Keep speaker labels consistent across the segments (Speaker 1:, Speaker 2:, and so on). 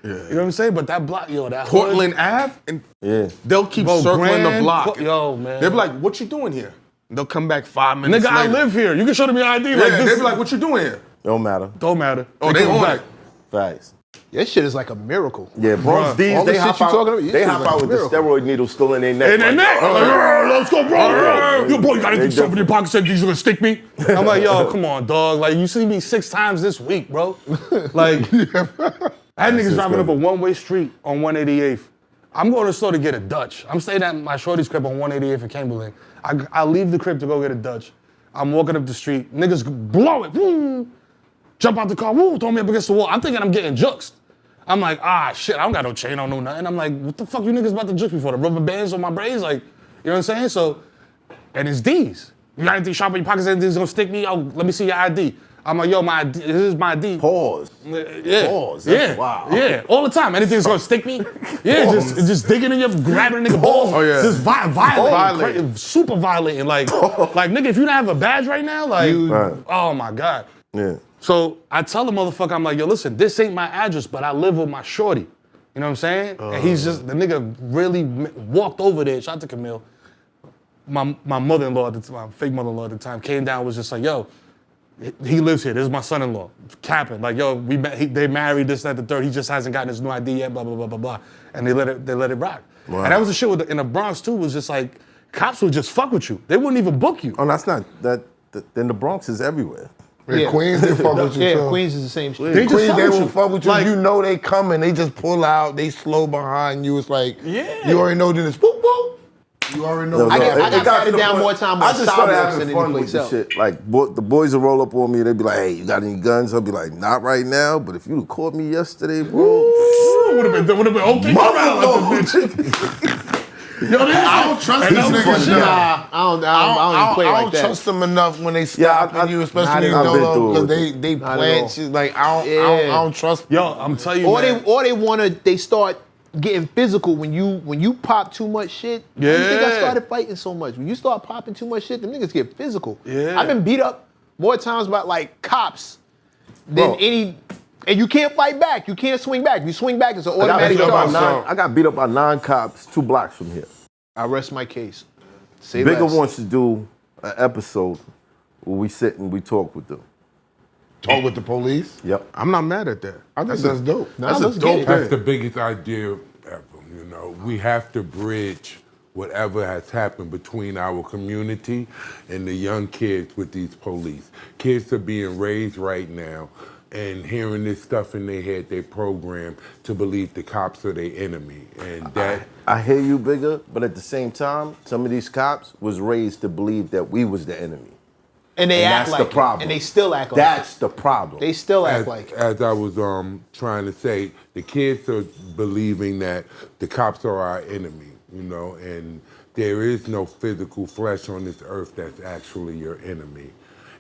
Speaker 1: You know what I'm saying? But that block, yo, that
Speaker 2: Portland Ave, and they'll keep circling the block.
Speaker 1: Yo, man.
Speaker 2: They'll be like, what you doing here? And they'll come back 5 minutes
Speaker 1: Nigga,
Speaker 2: later.
Speaker 1: I live here. You can show them your ID like this.
Speaker 2: They'll be like, what you doing here?
Speaker 3: Don't matter.
Speaker 1: Don't matter.
Speaker 2: Oh, they on it.
Speaker 3: Facts.
Speaker 4: That shit is like a miracle.
Speaker 3: Yeah, Bronx D's, they hop out with the steroid needle still in their neck.
Speaker 1: In their neck. Let's go, bro. Yo, bro, you got anything stuff in your pocket? Said these are gonna stick me. I'm like, yo, come on, dog. Like, you see me 6 times this week, bro. Like, I had niggas driving up a one-way street on 188th. I'm going to the store to get a Dutch. I'm staying at my shorty's crib on 188th in Chamberlain. I leave the crib to go get a Dutch. I'm walking up the street. Niggas blow it. Woo. Jump out the car. Woo, throw me up against the wall. I'm thinking I'm getting juxed. I'm like, shit, I don't got no chain, I don't know nothing. I'm like, what the fuck you niggas about to juke me for? The rubber bands on my braids? Like, you know what I'm saying? So, and it's D's. You got anything sharp in your pockets, anything's gonna stick me? Oh, let me see your ID. I'm like, yo, my ID, this is my ID.
Speaker 3: Pause.
Speaker 1: Yeah.
Speaker 3: Pause. That's wow.
Speaker 1: Yeah, all the time. Anything's gonna stick me? Yeah, just digging in your, grabbing a nigga balls.
Speaker 2: Oh, yeah.
Speaker 1: Just violent. Super violent. And like, nigga, if you don't have a badge right now, like, oh my God.
Speaker 3: Yeah.
Speaker 1: So I tell the motherfucker, I'm like, yo, listen, this ain't my address, but I live with my shorty. You know what I'm saying? And he's just, the nigga really walked over there, shout out to Camille. My mother-in-law at the time, fake mother-in-law at the time, came down, was just like, yo, he lives here, this is my son-in-law. Capping, like, yo, they married, this, that, the third, he just hasn't gotten his new ID yet, blah, blah, blah, blah, blah. And they let it rock. Wow. And that was the shit in the Bronx too, was just like, cops would just fuck with you. They wouldn't even book you.
Speaker 3: Oh, that's not, then the Bronx is everywhere.
Speaker 5: Yeah, Queens, they fuck with you too.
Speaker 4: Yeah, Queens is the same shit.
Speaker 5: Queens, they will fuck with you. Like, you know they coming, they just pull out, they slow behind you. It's like, you already know that it's boop, boop. You already know.
Speaker 4: I got patted down more time on sidewalks than any place else.
Speaker 3: Shit. Like, the boys will roll up on me, they'd be like, hey, you got any guns? I'll be like, not right now, but if you'd caught me yesterday, bro.
Speaker 1: Would have been okay. Yo,
Speaker 5: I don't trust these niggas.
Speaker 4: Nah, I don't play like that.
Speaker 5: I don't trust them enough when they stop you, especially because they plant shit. Like, I don't trust them.
Speaker 1: Yo, I'm telling you,
Speaker 4: or they start getting physical when you pop too much shit.
Speaker 1: Yeah.
Speaker 4: You think I started fighting so much? When you start popping too much shit, the niggas get physical.
Speaker 1: Yeah.
Speaker 4: I've been beat up more times by like cops than any. And you can't fight back. You can't swing back. If you swing back, it's an automatic charge.
Speaker 3: I got beat up by 9 cops 2 blocks from here.
Speaker 4: I rest my case. Say
Speaker 3: Bigga
Speaker 4: less.
Speaker 3: wants to do an episode where we sit and we talk with them.
Speaker 5: Talk with the police?
Speaker 3: Yep.
Speaker 5: I'm not mad at that. I think that's dope.
Speaker 4: That's
Speaker 5: a dope thing.
Speaker 6: That's the biggest idea ever, you know. We have to bridge whatever has happened between our community and the young kids with these police. Kids are being raised right now and hearing this stuff in their head, they program to believe the cops are their enemy. And that
Speaker 3: I hear you, Bigga, but at the same time, some of these cops was raised to believe that we was the enemy.
Speaker 4: And they act
Speaker 3: that's
Speaker 4: like
Speaker 3: the problem.
Speaker 4: it. And they still act like
Speaker 3: that's the problem.
Speaker 4: They still act like it.
Speaker 6: As I was trying to say, the kids are believing that the cops are our enemy, you know, and there is no physical flesh on this earth that's actually your enemy.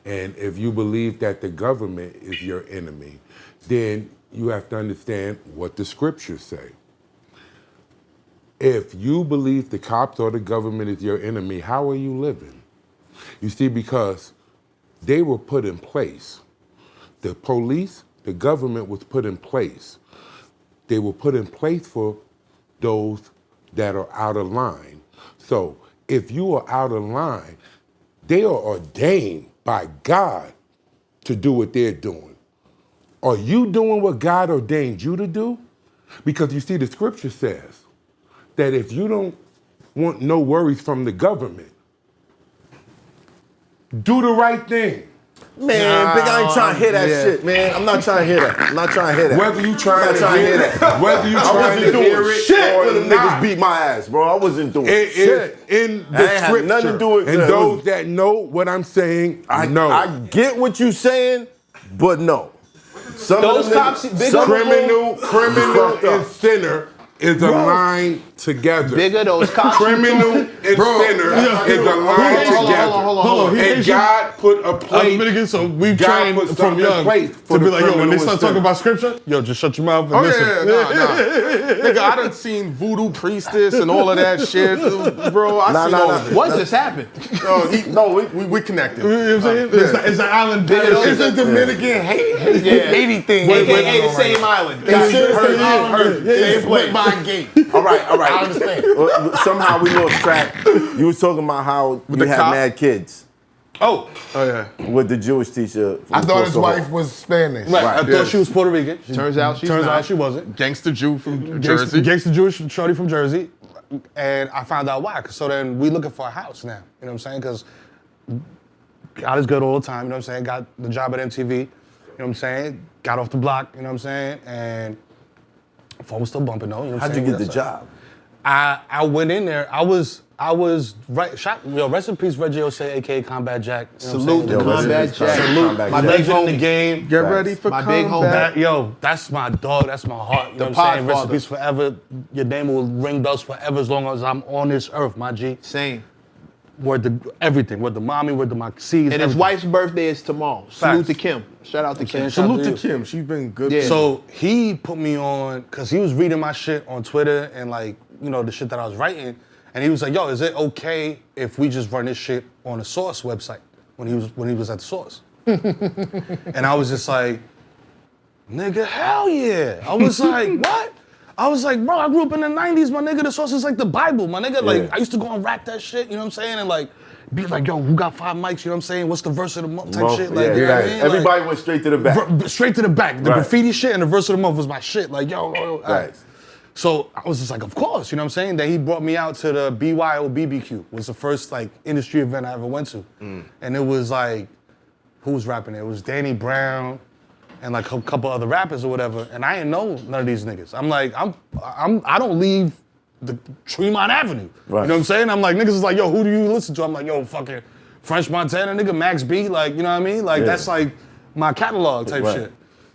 Speaker 6: And if you believe that the government is your enemy, then you have to understand what the scriptures say. If you believe the cops or the government is your enemy, how are you living? You see, because they were put in place. The police, the government was put in place. They were put in place for those that are out of line. So if you are out of line, they are ordained by God to do what they're doing. Are you doing what God ordained you to do? Because you see, the scripture says that if you don't want no worries from the government, do the right thing.
Speaker 3: Man, Big, I ain't trying to hear that shit, man. I'm not trying to hear that. I'm not trying to hear that.
Speaker 6: Whether you trying to hear that, whether you
Speaker 3: I
Speaker 6: trying
Speaker 3: wasn't
Speaker 6: to hear
Speaker 3: doing
Speaker 6: it
Speaker 3: shit
Speaker 6: or
Speaker 3: when them
Speaker 6: not.
Speaker 3: niggas beat my ass, bro. I wasn't doing shit.
Speaker 6: In the
Speaker 3: That ain't had
Speaker 6: scripture,
Speaker 3: nothing to do with
Speaker 6: and
Speaker 3: that.
Speaker 6: those that know what I'm saying, know.
Speaker 3: I get what you saying, but no. Some
Speaker 4: Those
Speaker 3: of them
Speaker 4: cops,
Speaker 3: niggas, some
Speaker 6: criminal
Speaker 3: fucked up.
Speaker 6: and sinner is aligned together.
Speaker 4: Bigger those cops.
Speaker 6: Criminal and sinner is aligned together.
Speaker 4: Hold on.
Speaker 6: And God put a place.
Speaker 1: Dominican, so we've
Speaker 6: God
Speaker 1: trained
Speaker 6: put
Speaker 1: from
Speaker 6: something in
Speaker 1: young
Speaker 6: place
Speaker 1: to
Speaker 6: for
Speaker 1: be
Speaker 6: the
Speaker 1: like, yo, when
Speaker 6: criminal
Speaker 1: they
Speaker 6: and
Speaker 1: start talking
Speaker 6: sinner.
Speaker 1: about scripture, yo, just shut your mouth and
Speaker 2: Oh
Speaker 1: listen.
Speaker 2: yeah, Nigga, I done seen voodoo priestess and all of that shit, bro. I seen all of it.
Speaker 4: What just happened?
Speaker 2: We connected.
Speaker 1: You know what I'm saying? It's the island.
Speaker 5: It's a Dominican Haiti thing.
Speaker 4: AKA the same island.
Speaker 5: Same place. My gate.
Speaker 3: All right.
Speaker 5: I understand.
Speaker 3: Somehow we lost track. You was talking about how you
Speaker 2: the
Speaker 3: had
Speaker 2: cop?
Speaker 3: mad kids
Speaker 2: Oh yeah.
Speaker 3: with the Jewish teacher.
Speaker 5: I thought his wife was Spanish.
Speaker 1: Right. I
Speaker 3: Right.
Speaker 1: thought she was Puerto Rican.
Speaker 4: Turns out she's
Speaker 1: Turns
Speaker 4: not.
Speaker 1: out she wasn't.
Speaker 2: Gangster Jew from Jersey.
Speaker 1: Gangster Jewish shorty from Jersey. And I found out why. So then we looking for a house now. You know what I'm saying? Because God is good all the time. You know what I'm saying? Got the job at MTV. You know what I'm saying? Got off the block. You know what I'm saying? And phone was still bumping though. You know what I'm
Speaker 3: How'd you
Speaker 1: saying?
Speaker 3: get the job?
Speaker 1: I went in there. I was right. Rest in peace, Reggie Ose, aka Combat Jack. You know what I'm
Speaker 4: Salute
Speaker 1: saying?
Speaker 4: to Combat Jack.
Speaker 3: Salute.
Speaker 4: My
Speaker 3: Jack.
Speaker 4: big
Speaker 1: Legend in
Speaker 4: homie.
Speaker 1: the game.
Speaker 2: Get ready for
Speaker 4: My big
Speaker 2: combat.
Speaker 1: That's my dog. That's my heart. You know what
Speaker 4: The
Speaker 1: I'm saying? Rest in
Speaker 4: Podfather.
Speaker 1: peace forever. Your name will ring bells forever as long as I'm on this earth, my G.
Speaker 4: Same.
Speaker 1: Word to everything. Word to mommy. Word to my seeds.
Speaker 4: And his
Speaker 1: everything.
Speaker 4: wife's birthday is tomorrow. Salute
Speaker 1: Facts.
Speaker 4: to Kim. Shout out to Kim.
Speaker 2: Salute to Kim. She's been good.
Speaker 4: Yeah.
Speaker 1: So he put me on because he was reading my shit on Twitter and like the shit that I was writing, and he was like, "Yo, is it okay if we just run this shit on the Source website?" When he was at the Source, and I was just like, "Nigga, hell yeah!" I was like, "What?" I was like, "Bro, I grew up in the '90s, my nigga. The Source is like the Bible, my nigga. Like I used to go and rap that shit, you know what I'm saying, and like." Be like, yo, who got 5 mics? You know what I'm saying? What's the verse of the month type shit? Like, you know what I mean?
Speaker 3: Everybody went straight to the back.
Speaker 1: Straight to the back. The
Speaker 3: Right.
Speaker 1: graffiti shit and the verse of the month was my shit. Like, yo. All
Speaker 3: Right.
Speaker 1: right. So I was just like, of course, you know what I'm saying? Then he brought me out to the BYO BBQ. Was the first like industry event I ever went to. And it was like, who was rapping there? It was Danny Brown and like a couple other rappers or whatever. And I didn't know none of these niggas. I'm like, I don't leave the Tremont Avenue.
Speaker 3: Right.
Speaker 1: You know what I'm saying? I'm like, niggas is like, yo, who do you listen to? I'm like, yo, fucking French Montana, nigga, Max B, like, you know what I mean? Like, that's like my catalog type
Speaker 3: Right.
Speaker 1: shit.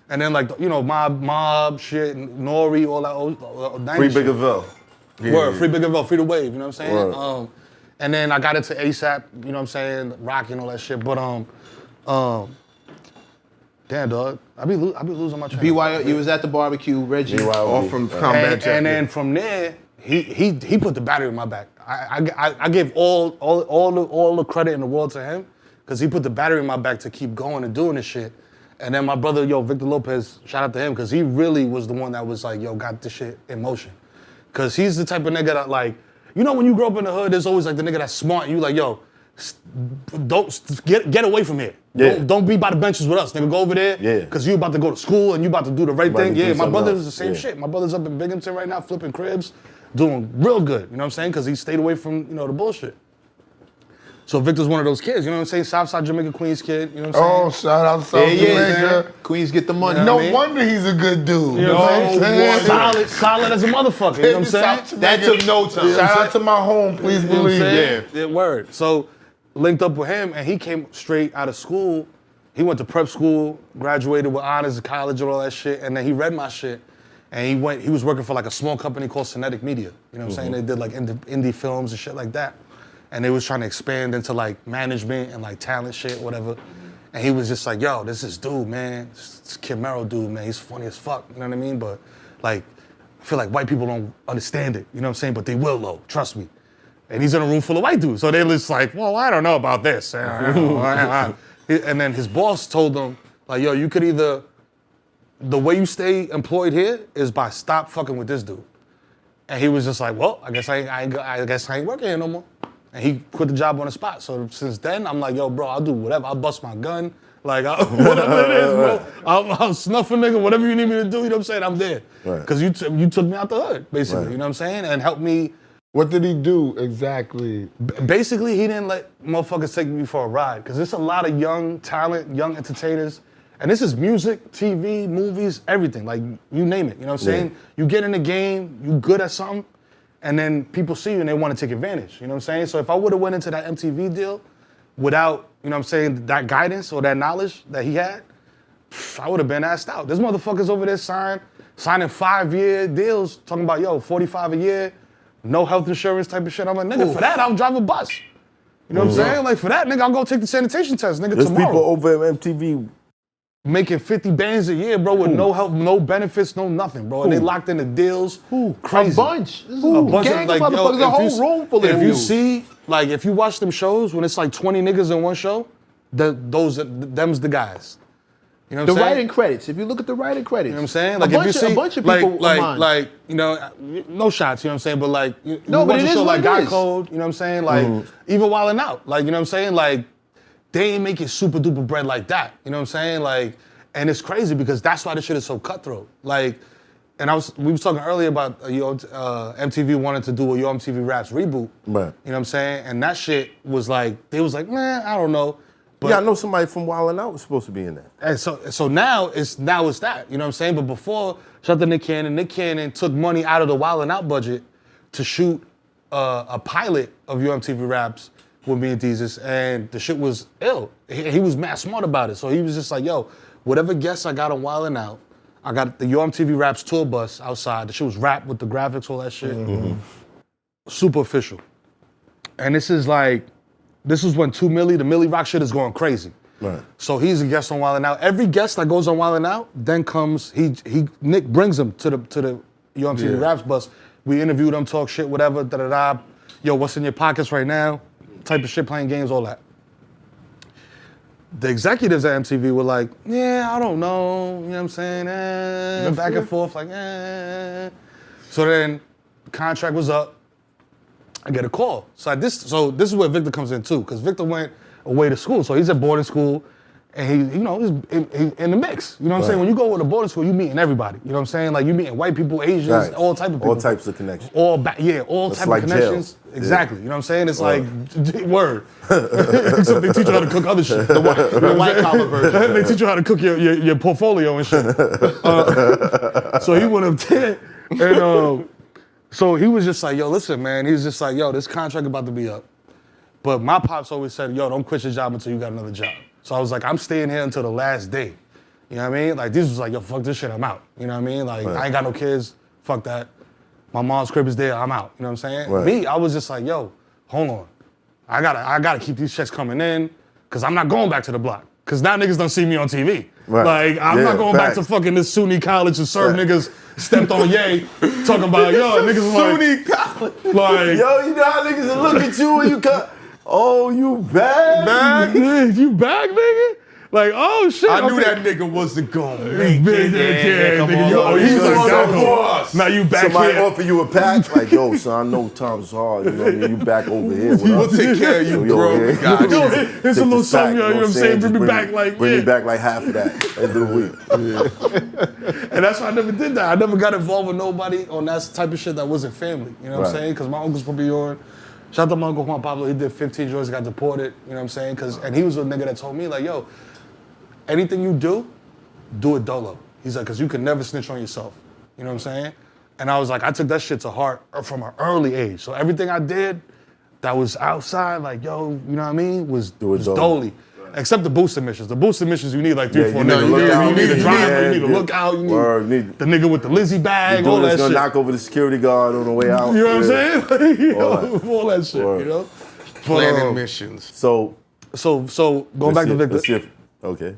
Speaker 1: And then like, mob shit, Nori, all that old 90s
Speaker 3: Free
Speaker 1: shit.
Speaker 3: Biggerville.
Speaker 1: Word, Free Biggerville, Free the Wave, you know what I'm saying?
Speaker 3: Word.
Speaker 1: And then I got into ASAP, you know what I'm saying, Rocky and all that shit. But damn dog, I be losing my train.
Speaker 4: BYO, you was at the barbecue, Reggie.
Speaker 2: All from combat
Speaker 1: And,
Speaker 2: Jack.
Speaker 1: and then from there, he put the battery in my back. I gave all the credit in the world to him because he put the battery in my back to keep going and doing this shit. And then my brother, Victor Lopez, shout out to him because he really was the one that was like, got this shit in motion. Because he's the type of nigga that like, when you grow up in the hood, there's always like the nigga that's smart and you like, don't get away from here.
Speaker 3: Yeah.
Speaker 1: Don't be by the benches with us, nigga. Go over there.
Speaker 3: Yeah.
Speaker 1: Because you about to go to school and you about to do the right
Speaker 3: About to
Speaker 1: thing.
Speaker 3: do
Speaker 1: Yeah, my
Speaker 3: something
Speaker 1: brother
Speaker 3: else.
Speaker 1: is the same
Speaker 3: Yeah.
Speaker 1: shit. My brother's up in Binghamton right now, flipping cribs, doing real good. You know what I'm saying? Because he stayed away from, the bullshit. So Victor's one of those kids, you know what I'm saying? Southside Jamaica Queens kid, you know what I'm
Speaker 5: Oh,
Speaker 1: saying?
Speaker 5: shout out to South Jamaica.
Speaker 4: Queens get the money.
Speaker 5: No
Speaker 1: what I mean?
Speaker 5: wonder he's a good dude.
Speaker 1: You know what I'm saying? Solid as a motherfucker, you know what I'm saying?
Speaker 4: That took no time.
Speaker 5: Shout out to my home, please
Speaker 1: You know what I'm
Speaker 5: believe.
Speaker 1: saying? Yeah, word. So linked up with him and he came straight out of school. He went to prep school, graduated with honors at college and all that shit, and then he read my shit. And he was working for like a small company called Kinetic Media. You know what I'm saying? They did like indie films and shit like that. And they was trying to expand into like management and like talent shit, whatever. And he was just like, yo, this is dude, man. This Kid Mero dude, man. He's funny as fuck, you know what I mean? But like, I feel like white people don't understand it, you know what I'm saying? But they will though, trust me. And he's in a room full of white dudes. So they're just like, well, I don't know about this. And then his boss told him, like, yo, you could either, the way you stay employed here is by stop fucking with this dude. And he was just like, well, I guess I ain't working here no more. And he quit the job on the spot. So since then, I'm like, yo, bro, I'll do whatever. I'll bust my gun. Like, whatever it is, bro. I'll snuff a nigga, whatever you need me to do, you know what I'm saying? I'm there. Because you took me out the hood, basically, you know what I'm saying? And helped me.
Speaker 5: What did he do exactly?
Speaker 1: Basically, he didn't let motherfuckers take me for a ride. Because there's a lot of young talent, young entertainers. And this is music, TV, movies, everything. Like, you name it, you know what I'm saying?
Speaker 3: Yeah.
Speaker 1: You get in the game, you good at something, and then people see you and they want to take advantage, you know what I'm saying? So if I would have went into that MTV deal without, you know what I'm saying, that guidance or that knowledge that he had, I would have been asked out. There's motherfuckers over there signed signing 5-year deals, talking about, yo, 45 a year, no health insurance type of shit. I'm like, nigga, for that, I'll drive a bus. You know what I'm saying? Like, for that, nigga, I'll go take the sanitation test, nigga,
Speaker 3: There's
Speaker 1: tomorrow.
Speaker 3: people over at MTV.
Speaker 1: Making 50 bands a year, bro, with no help, no benefits, no nothing, bro. And they locked in the deals. Crazy.
Speaker 4: A bunch. This is
Speaker 1: A bunch
Speaker 4: gang
Speaker 1: of, like,
Speaker 4: motherfuckers,
Speaker 1: yo,
Speaker 4: a whole room full of
Speaker 1: if
Speaker 4: them
Speaker 1: you
Speaker 4: dudes.
Speaker 1: see, like, if you watch them shows when it's like 20 niggas in one show, them's the guys. You know what
Speaker 4: The
Speaker 1: I'm saying?
Speaker 4: writing credits. If you look at the writing credits.
Speaker 1: You know what I'm saying? Like, if you see,
Speaker 4: a bunch of people
Speaker 1: like, you know, no shots, you know what I'm saying? But like, you
Speaker 4: No, but
Speaker 1: watch
Speaker 4: it
Speaker 1: a
Speaker 4: is
Speaker 1: show
Speaker 4: what
Speaker 1: like
Speaker 4: it
Speaker 1: God
Speaker 4: is.
Speaker 1: Code, you know what I'm saying? Like, even Wildin' Out, like, you know what I'm saying? Like, they ain't making super duper bread like that. You know what I'm saying? Like, and it's crazy because that's why this shit is so cutthroat. Like, and we was talking earlier about MTV wanted to do a Yo MTV Raps reboot.
Speaker 3: Right.
Speaker 1: You know what I'm saying? And that shit was like, they was like, man, I don't know. But,
Speaker 3: Yeah, I know somebody from Wild 'N Out was supposed to be in that.
Speaker 1: and so now it's that, you know what I'm saying? But before, shout out to Nick Cannon. Nick Cannon took money out of the Wild 'N Out budget to shoot a pilot of Yo MTV Raps with me and Jesus, and the shit was ill. He was mad smart about it. So he was just like, yo, whatever guests I got on Wild 'N Out, I got the Yo MTV Raps tour bus outside. The shit was wrapped with the graphics, all that shit. Super official. And this is when the Millie Rock shit is going crazy.
Speaker 3: Right.
Speaker 1: So he's a guest on Wild 'N Out. Every guest that goes on Wild 'N Out, then comes Nick brings him to the Yo MTV Raps bus. We interviewed him, talk shit, whatever, da-da-da. Yo, what's in your pockets right now? Type of shit, playing games, all that. The executives at MTV were like, yeah, I don't know, you know what I'm saying? Back and forth, like, So then the contract was up. I get a call. So this is where Victor comes in too, because Victor went away to school. So he's at boarding school, and he's in the mix. You know what I'm saying? When you go to boarding school, you meeting everybody. You know what I'm saying? Like, you meeting white people, Asians,
Speaker 3: Right.
Speaker 1: all type of people.
Speaker 3: All types of connections.
Speaker 1: All
Speaker 3: It's
Speaker 1: type
Speaker 3: like
Speaker 1: of
Speaker 3: jail.
Speaker 1: connections.
Speaker 3: Yeah.
Speaker 1: Exactly. You know what I'm saying? It's like, word. Except they teach you how to cook other shit.
Speaker 4: The white collar version.
Speaker 1: They teach you how to cook your portfolio and shit. So he went up there, and so he was just like, yo, listen, man. He was just like, yo, this contract about to be up. But my pops always said, yo, don't quit your job until you got another job. So I was like, I'm staying here until the last day. You know what I mean? Like, this was like, yo, fuck this shit, I'm out. You know what I mean? Like, I ain't got no kids, fuck that. My mom's crib is there, I'm out. You know what I'm saying?
Speaker 3: Right.
Speaker 1: Me, I was just like, yo, hold on. I gotta keep these checks coming in, because I'm not going back to the block. Because now niggas don't see me on TV.
Speaker 3: Right.
Speaker 1: Like, I'm not going back to fucking this SUNY college to serve niggas stepped on Ye, talking about, yo, niggas like,
Speaker 3: SUNY college.
Speaker 1: like,
Speaker 3: Yo, you know how niggas will look at you when you come. Oh, you back?
Speaker 1: You back, nigga? Like, oh shit.
Speaker 2: I knew
Speaker 1: okay.
Speaker 2: that nigga wasn't gonna make
Speaker 1: Big,
Speaker 2: it.
Speaker 1: yeah,
Speaker 4: come
Speaker 1: nigga,
Speaker 4: on.
Speaker 1: yo,
Speaker 3: Yo,
Speaker 1: he was
Speaker 3: you
Speaker 1: like,
Speaker 3: so
Speaker 1: "Go."
Speaker 2: boss.
Speaker 1: Now you back
Speaker 3: Somebody
Speaker 1: here.
Speaker 3: offer you a pack? Like, yo, son, I know times is hard. You know what I mean? You back over here. What
Speaker 2: We'll
Speaker 3: up?
Speaker 2: take care of you,
Speaker 3: Yo,
Speaker 2: bro.
Speaker 3: yeah.
Speaker 2: Got
Speaker 1: Yo,
Speaker 2: you.
Speaker 1: here's
Speaker 3: Take
Speaker 1: a little
Speaker 3: this
Speaker 1: something,
Speaker 3: back,
Speaker 1: you know what I'm saying?
Speaker 3: Just
Speaker 1: Bring me back like,
Speaker 3: Bring
Speaker 1: yeah.
Speaker 3: me back like half of that end of the week.
Speaker 1: And that's why I never did that. I never got involved with nobody on that type of shit that wasn't family. You know what I'm
Speaker 3: Right.
Speaker 1: saying? Because my uncle's from Bjorn. Shout out to my uncle Juan Pablo. He did 15 years, got deported. You know what I'm saying? And he was a nigga that told me, like, yo, anything you do it dolo. He's like, because you can never snitch on yourself. You know what I'm saying? And I was like, I took that shit to heart from an early age. So everything I did that was outside, like, yo, you know what I mean, was
Speaker 3: Do it dolo.
Speaker 1: dolly. Except the booster missions. The booster missions, you need like 3,
Speaker 3: Yeah,
Speaker 1: 4
Speaker 3: you need
Speaker 1: niggas.
Speaker 3: a lookout.
Speaker 1: You need a driver, you need a
Speaker 3: Yeah,
Speaker 1: lookout, you
Speaker 3: word,
Speaker 1: need
Speaker 3: need-
Speaker 1: the nigga with the Lizzie bag, all
Speaker 3: Dude
Speaker 1: that
Speaker 3: that's gonna
Speaker 1: shit.
Speaker 3: knock over the security guard on the way out.
Speaker 1: You know what
Speaker 3: Yeah.
Speaker 1: I'm saying? Like,
Speaker 3: All
Speaker 1: all that shit,
Speaker 3: Word.
Speaker 1: you know?
Speaker 2: Planning missions.
Speaker 3: So,
Speaker 1: So going back to Victor,
Speaker 3: let's see if, okay.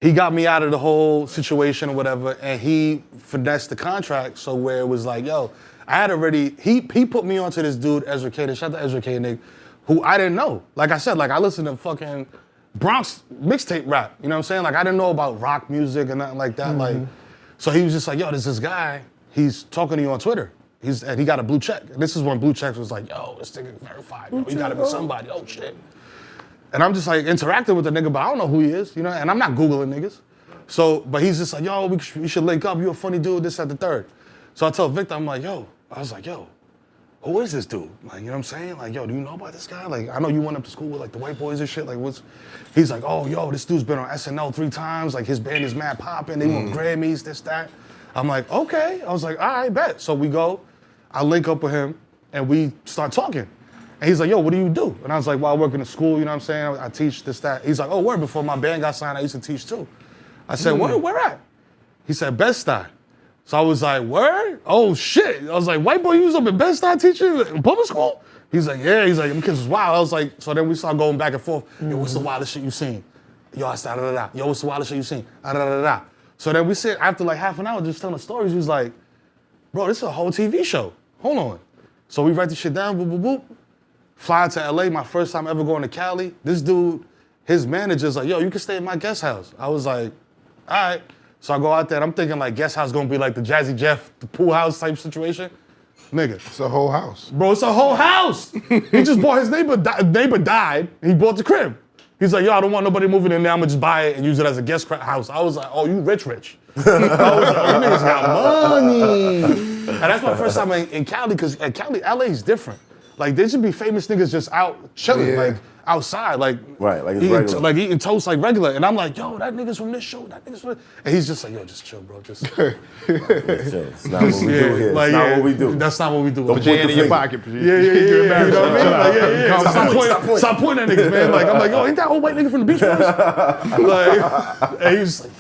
Speaker 1: he got me out of the whole situation or whatever, and he finessed the contract so where it was like, yo, I had already, he put me onto this dude, Ezra K, shout out to Ezra K, nigga, who I didn't know. Like I said, like I listened to fucking Bronx mixtape rap, you know what I'm saying? Like I didn't know about rock music and nothing like that. Like, so he was just like, yo, there's this guy, he's talking to you on Twitter. And he got a blue check. And this is when blue checks was like, yo, this nigga verified, yo, he gotta be somebody, oh shit. And I'm just like interacting with the nigga, but I don't know who he is, you know? And I'm not Googling niggas. So, but he's just like, yo, we should link up. You a funny dude, this, that, the third. So I tell Victor, I'm like, yo, I was like, yo, who is this dude? Like, you know what I'm saying? Like, yo, do you know about this guy? Like, I know you went up to school with like the white boys and shit. Like, he's like, oh, yo, this dude's been on SNL 3 times. Like, his band is mad popping. They won Grammys, this, that. I'm like, okay. I was like, all right, bet. So we go, I link up with him, and we start talking. And he's like, yo, what do you do? And I was like, well, I work in a school, you know what I'm saying? I teach this, that. He's like, oh, word, before my band got signed, I used to teach too. I said, where at? He said, Bed-Stuy. So I was like, word? Oh shit. I was like, white boy, you was up in Bed-Stuy teaching in public school? He's like, yeah. He's like, them kids was wild. I was like, so then we started going back and forth. Yo, what's the wildest shit you seen? Yo, I started da da da. Yo, what's the wildest shit you seen? Da da da da. So then we sit after like half an hour just telling stories. He was like, bro, this is a whole TV show. Hold on. So we write the shit down, boop, boop, boop. Fly out to LA, my first time ever going to Cali. This dude, his manager's like, yo, you can stay in my guest house. I was like, all right. So I go out there and I'm thinking like guest house gonna be like the Jazzy Jeff, the pool house type situation. Nigga.
Speaker 5: It's a whole house.
Speaker 1: Bro, it's a whole house. He just bought his neighbor died, and he bought the crib. He's like, yo, I don't want nobody moving in there. I'm gonna just buy it and use it as a guest house. I was like, oh, you rich. I was like, oh, you niggas got money. And that's my first time in Cali, because at Cali, LA is different. Like, there should be famous niggas just out chilling, like outside, like,
Speaker 3: Right, like it's regular.
Speaker 1: like eating toast like regular. And I'm like, yo, that nigga's from this show, that nigga's from this. And he's just like, yo, just chill, bro. Just
Speaker 3: It's not what we do here.
Speaker 1: like,
Speaker 3: It's not what we do.
Speaker 1: That's not what we do.
Speaker 3: Don't point the
Speaker 4: in your
Speaker 3: finger.
Speaker 4: pocket.
Speaker 1: Yeah. You know what I mean? Like, yeah. Stop pointing at niggas, man. Like, I'm like, yo, ain't that old white nigga from the Beach Boys? Like, and he was like,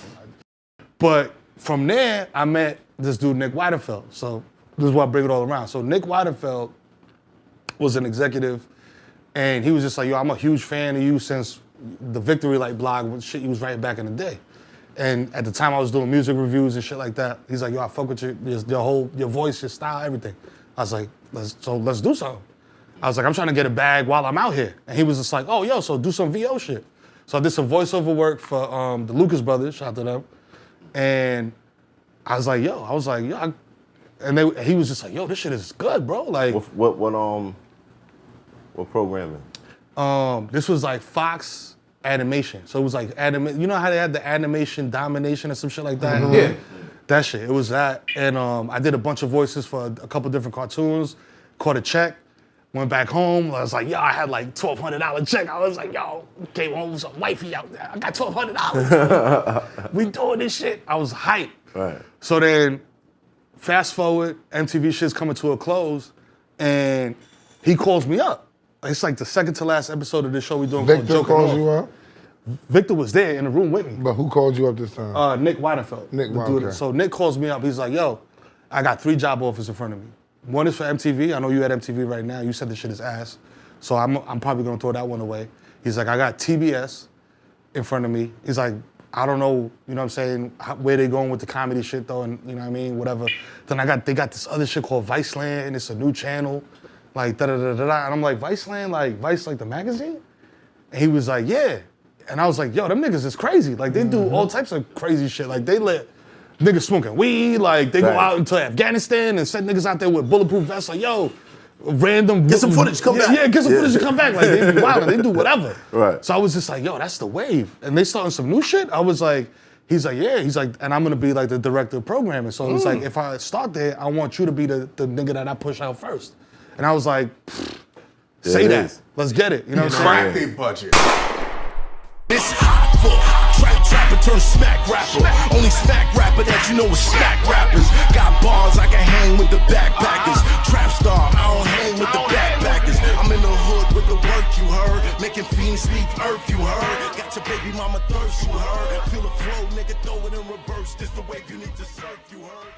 Speaker 1: but from there, I met this dude, Nick Weidenfeld. So this is why I bring it all around. So Nick Weidenfeld was an executive, and he was just like, yo, I'm a huge fan of you since the Victory Light blog with shit you was writing back in the day. And at the time I was doing music reviews and shit like that. He's like, yo, I fuck with your voice, your style, everything. I was like, let's do something. I was like, I'm trying to get a bag while I'm out here. And he was just like, oh, yo, so do some VO shit. So I did some voiceover work for the Lucas Brothers, shout out to them. And I was like, yo, he was just like, yo, this shit is good, bro. Like,
Speaker 3: What programming?
Speaker 1: This was like Fox Animation. So it was like you know how they had the animation domination or some shit like that? Yeah. That shit. It was that. And I did a bunch of voices for a couple different cartoons, caught a check, went back home. I was like, yo, I had like $1,200 check. I was like, yo, came home with some wifey out there. I got $1,200. We doing this shit. I was hyped.
Speaker 3: Right.
Speaker 1: So then, fast forward, MTV shit's coming to a close, and he calls me up. It's like the second to last episode of this show we doing called
Speaker 5: Victor
Speaker 1: Joking
Speaker 5: calls
Speaker 1: Off.
Speaker 5: you up?
Speaker 1: Victor was there in the room with me.
Speaker 5: But who called you up this time?
Speaker 1: Nick Weidenfeld.
Speaker 5: Nick
Speaker 1: the
Speaker 5: Weidenfeld.
Speaker 1: dude. So Nick calls me up. He's like, yo, I got 3 job offers in front of me. One is for MTV. I know you at MTV right now. You said this shit is ass. So I'm probably gonna throw that one away. He's like, I got TBS in front of me. He's like, I don't know, you know what I'm saying, where they going with the comedy shit though, and you know what I mean, whatever. Then they got this other shit called Viceland, and it's a new channel, like da-da-da-da-da. And I'm like, Viceland, like Vice, like the magazine? And he was like, yeah. And I was like, yo, them niggas is crazy. Like, they do all types of crazy shit. Like, they let niggas smoking weed, like, they go out into Afghanistan and send niggas out there with bulletproof vests, like, yo, random.
Speaker 3: Get some footage, come back.
Speaker 1: Yeah, get some footage and come back. Like, they be wild, they do whatever.
Speaker 3: Right.
Speaker 1: So I was just like, yo, that's the wave. And they starting some new shit. I was like, he's like, yeah. He's like, and I'm gonna be like the director of programming. So it's like, if I start there, I want you to be the nigga that I push out first. And I was like, say that.
Speaker 3: Is.
Speaker 1: Let's get it. You know what I'm
Speaker 2: Crack
Speaker 1: saying?
Speaker 2: their budget.
Speaker 7: This Hoffa, trapper turn smack rapper. Only smack rapper that you know is smack rappers. Got bars, I can hang with the backpackers. Trap star, I don't hang with the backpackers. I'm in the hood with the work, you heard. Making fiends leave earth, you heard. Got your baby mama thirst, you heard. Feel the flow, nigga, throw it in reverse. This the wave you need to surf, you heard.